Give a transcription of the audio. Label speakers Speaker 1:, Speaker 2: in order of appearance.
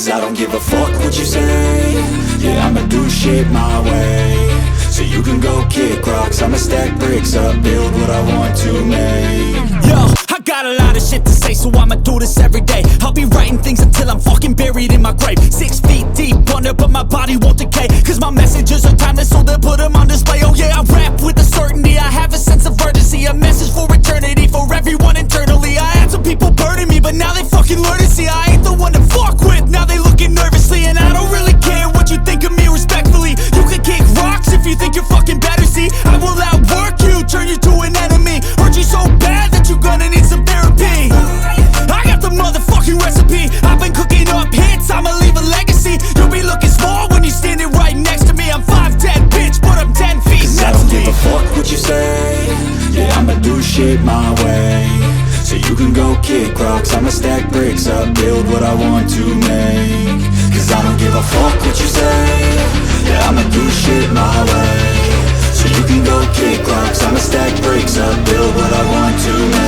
Speaker 1: Cause I don't give a fuck what you say. Yeah, I'ma do shit my way. So you can go kick rocks, I'ma stack bricks up, build what I want to make.
Speaker 2: Yo, I got a lot of shit to say, so I'ma do this every day. I'll be writing things until I'm fucking buried in my grave. 6 feet deep under, but my body won't decay. Cause my messages are timeless, so they'll put them on display. Oh yeah, I rap with a certainty, I have a sense of urgency. A message for eternity, for everyone internally. I had some people burning me, but now they fucking learn to see I ain't the one to fuck with, now they looking nervously. And I don't really care what you think of me, respectfully. You can kick rocks if you think you're fucking better, see. I will outwork you, turn you to an enemy. Hurt you so bad that you're gonna need some therapy. I got the motherfucking recipe. I've been cooking up hits, I'ma leave a legacy. You'll be looking small when you're standing right next to me. I'm 5'10", bitch, but I'm 10 feet
Speaker 1: Cause
Speaker 2: next
Speaker 1: I don't
Speaker 2: to me.
Speaker 1: give a fuck what you say. Yeah, I'ma do shit my way. So you can go kick rocks, I'ma stack bricks up, build what I want to make. Cause I don't give a fuck what you say. Yeah, I'ma do shit my way. So you can go kick rocks, I'ma stack bricks up, build what I want to make.